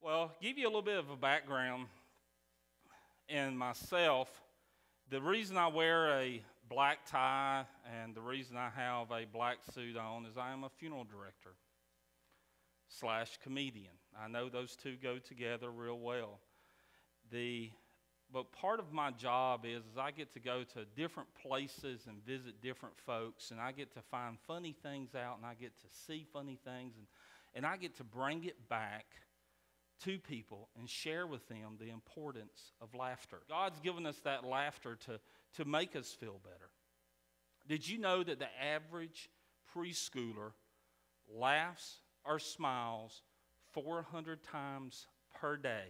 Well, give you a little bit of a background in myself. The reason I wear a black tie and the reason I have a black suit on is I am a funeral director slash comedian. I know those two go together real well. But part of my job is I get to go to different places and visit different folks, and I get to find funny things out, and I get to see funny things, and I get to bring it back to people and share with them the importance of laughter. God's given us that laughter to make us feel better. Did you know that the average preschooler laughs or smiles 400 times per day?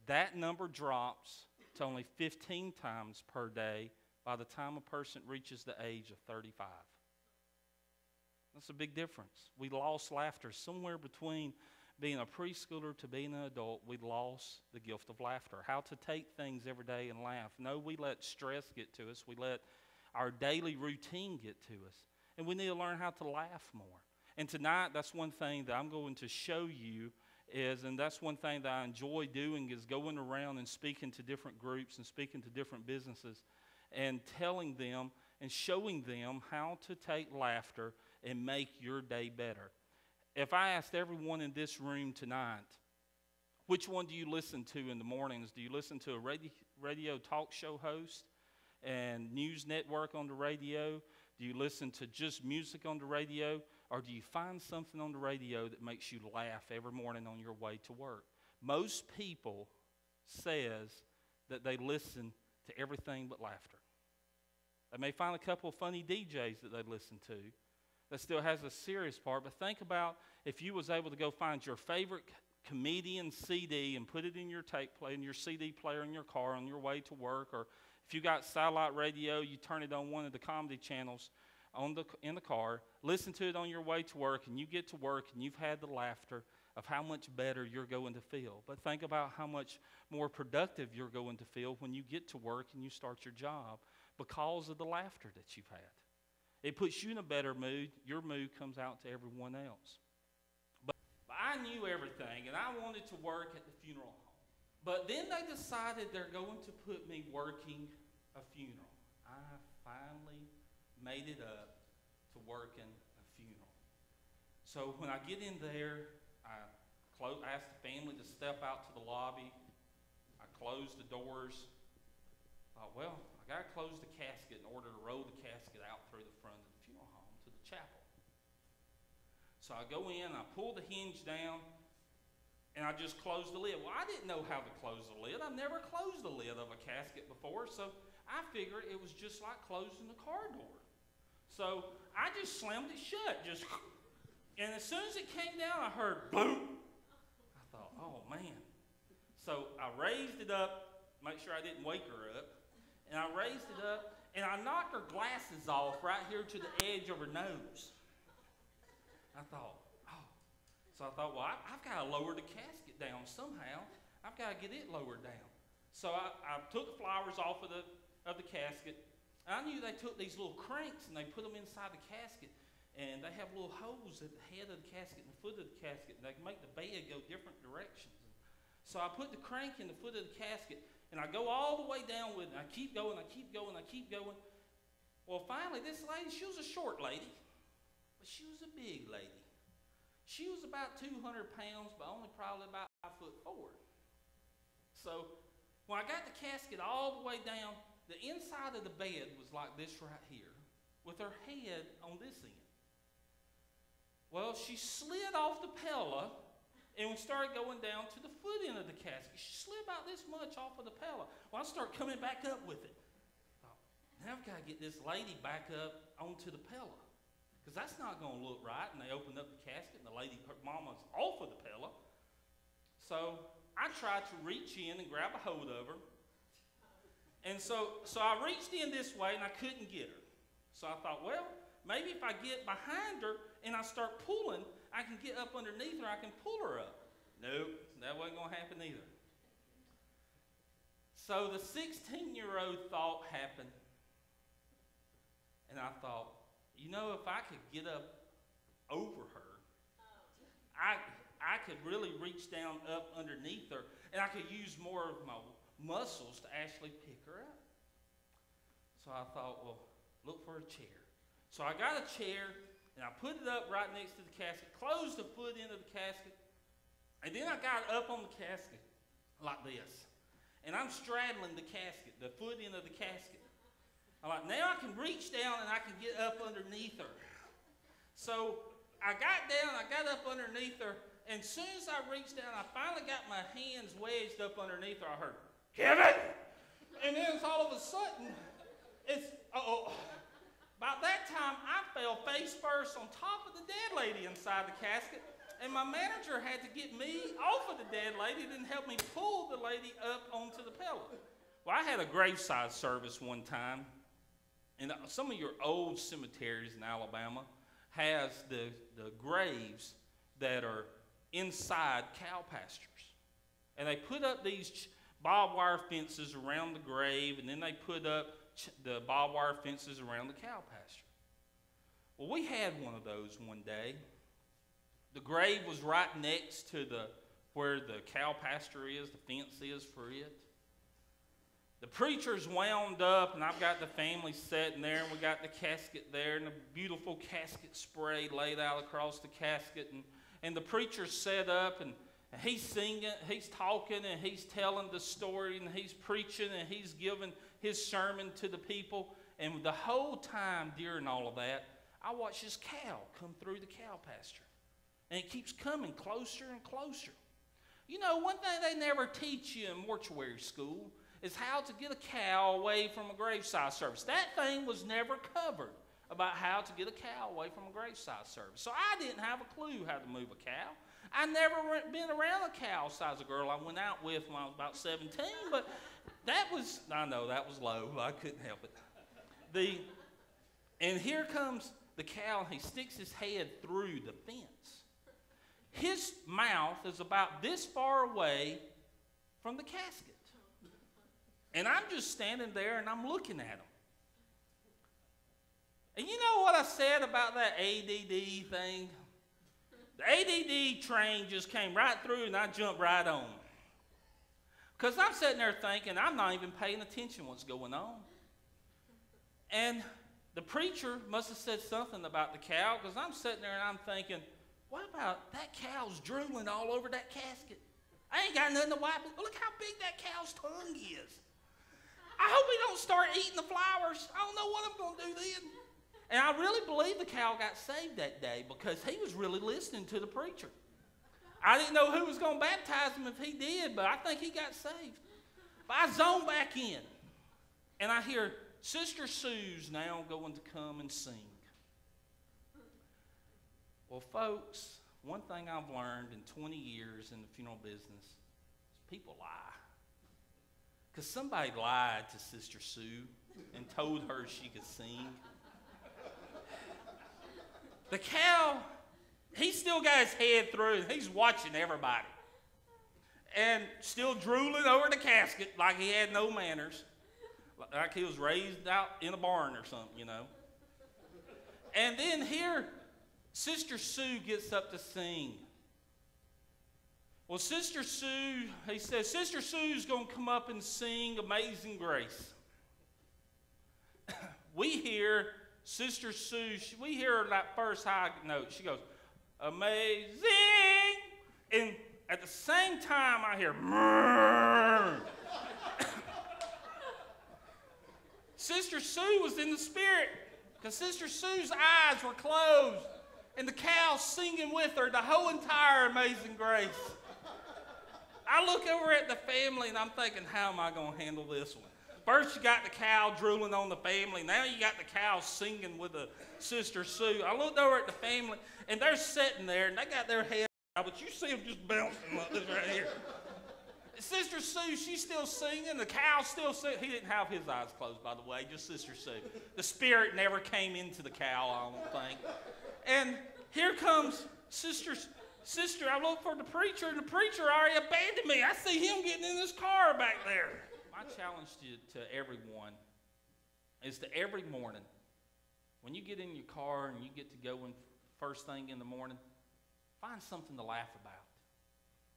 That number drops to only 15 times per day by the time a person reaches the age of 35. That's a big difference. We lost laughter. Somewhere between being a preschooler to being an adult, we lost the gift of laughter. How to take things every day and laugh. No, we let stress get to us. We let our daily routine get to us. And we need to learn how to laugh more. And tonight, that's one thing that I'm going to show you and that's one thing that I enjoy doing, is going around and speaking to different groups and speaking to different businesses and telling them and showing them how to take laughter and make your day better. If I asked everyone in this room tonight, which one do you listen to in the mornings? Do you listen to a radio talk show host and news network on the radio? Do you listen to just music on the radio? Or do you find something on the radio that makes you laugh every morning on your way to work? Most people says that they listen to everything but laughter. They may find a couple of funny DJs that they listen to that still has a serious part, but think about if you was able to go find your favorite comedian CD and put it in your tape play, in your CD player in your car on your way to work, or if you got satellite radio, you turn it on one of the comedy channels in the car, listen to it on your way to work, and you get to work and you've had the laughter of how much better you're going to feel. But think about how much more productive you're going to feel when you get to work and you start your job because of the laughter that you've had. It puts you in a better mood. Your mood comes out to everyone else. But I knew everything, and I wanted to work at the funeral home. But then they decided they're going to put me working a funeral. I finally made it up to working a funeral. So when I get in there, I ask the family to step out to the lobby. I close the doors. Thought, well, I got to close the casket in order to roll the casket out through the front of the funeral home to the chapel. So I go in, I pull the hinge down, and I just close the lid. Well, I didn't know how to close the lid. I've never closed the lid of a casket before, so I figured it was just like closing the car door. So I just slammed it shut, and as soon as it came down, I heard boom. I thought, oh man. So I raised it up, make sure I didn't wake her up, and I raised it up, and I knocked her glasses off right here to the edge of her nose. I thought, oh. So I thought, well, I've got to lower the casket down somehow. I've got to get it lowered down. So I took the flowers off of the casket. I knew they took these little cranks and they put them inside the casket, and they have little holes at the head of the casket and the foot of the casket, and they can make the bed go different directions. So I put the crank in the foot of the casket, and I go all the way down with it, and I keep going, I keep going, I keep going. Well, finally, this lady, she was a short lady, but she was a big lady. She was about 200 pounds, but only probably about 5'4". So when I got the casket all the way down, the inside of the bed was like this right here, with her head on this end. Well, she slid off the pillow and started going down to the foot end of the casket. She slid about this much off of the pillow. Well, I start coming back up with it. Thought, now I've got to get this lady back up onto the pillow, because that's not going to look right. And they opened up the casket, and the lady, her mama's off of the pillow. So I tried to reach in and grab a hold of her. And so I reached in this way, and I couldn't get her. So I thought, well, maybe if I get behind her and I start pulling, I can get up underneath her, I can pull her up. Nope, that wasn't going to happen either. So the 16-year-old thought happened, and I thought, you know, if I could get up over her, I could really reach down up underneath her, and I could use more of my muscles to actually pick her up. So I thought, well, look for a chair. So I got a chair, and I put it up right next to the casket, closed the foot into the casket, and then I got up on the casket like this. And I'm straddling the casket, the foot end of the casket. I'm like, now I can reach down and I can get up underneath her. So I got down, I got up underneath her, and as soon as I reached down, I finally got my hands wedged up underneath her. I heard, Kevin! And then all of a sudden, about that time, I fell face first on top of the dead lady inside the casket. And my manager had to get me off of the dead lady and help me pull the lady up onto the pillow. Well, I had a graveside service one time, and some of your old cemeteries in Alabama has the graves that are inside cow pastures. And they put up these barbed wire fences around the grave, and then they put up the barbed wire fences around the cow pasture. Well, we had one of those one day. The grave was right next to where the cow pasture is, the fence is for it. The preacher's wound up, and I've got the family sitting there, and we got the casket there, and the beautiful casket spray laid out across the casket. And the preacher's set up, and he's singing, he's talking, and he's telling the story, and he's preaching, and he's giving his sermon to the people. And the whole time during all of that, I watched this cow come through the cow pasture. And it keeps coming closer and closer. You know, one thing they never teach you in mortuary school is how to get a cow away from a graveside service. That thing was never covered about how to get a cow away from a graveside service. So I didn't have a clue how to move a cow. I never been around a cow size of girl I went out with when I was about 17, but I know that was low. I couldn't help it. And here comes the cow, and he sticks his head through the fence. His mouth is about this far away from the casket. And I'm just standing there and I'm looking at him. And you know what I said about that ADD thing? The ADD train just came right through and I jumped right on. Because I'm sitting there thinking, I'm not even paying attention to what's going on. And the preacher must have said something about the cow, because I'm sitting there and I'm thinking, what about that cow's drooling all over that casket? I ain't got nothing to wipe it. Look how big that cow's tongue is. I hope he don't start eating the flowers. I don't know what I'm going to do then. And I really believe the cow got saved that day because he was really listening to the preacher. I didn't know who was going to baptize him if he did, but I think he got saved. But I zoned back in, and I hear Sister Sue's now going to come and sing. Well, folks, one thing I've learned in 20 years in the funeral business is people lie. Because somebody lied to Sister Sue and told her she could sing. The cow, he's still got his head through, and he's watching everybody. And still drooling over the casket like he had no manners. Like he was raised out in a barn or something, you know. And then here, Sister Sue gets up to sing. Well, Sister Sue, he says, Sister Sue's going to come up and sing Amazing Grace. We hear Sister Sue, we hear her that first high note. She goes, amazing. And at the same time, I hear, murr. Sister Sue was in the spirit because Sister Sue's eyes were closed and the cow singing with her the whole entire Amazing Grace. I look over at the family and I'm thinking, how am I going to handle this one? First you got the cow drooling on the family. Now you got the cow singing with the Sister Sue. I looked over at the family and they're sitting there and they got their head out, but you see them just bouncing like this right here. Sister Sue, she's still singing. The cow's still singing. He didn't have his eyes closed, by the way, just Sister Sue. The spirit never came into the cow, I don't think. And here comes Sister. I look for the preacher, and the preacher already abandoned me. I see him getting in his car back there. My challenge to everyone is to every morning, when you get in your car and you get to go in first thing in the morning, find something to laugh about.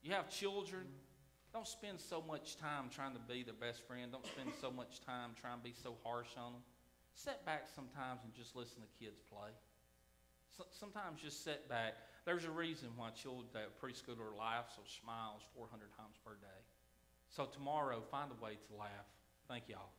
You have children, don't spend so much time trying to be their best friend. Don't spend so much time trying to be so harsh on them. Sit back sometimes and just listen to kids play. Sometimes just sit back. There's a reason why children, that preschooler laughs or smiles 400 times per day. So tomorrow, find a way to laugh. Thank y'all.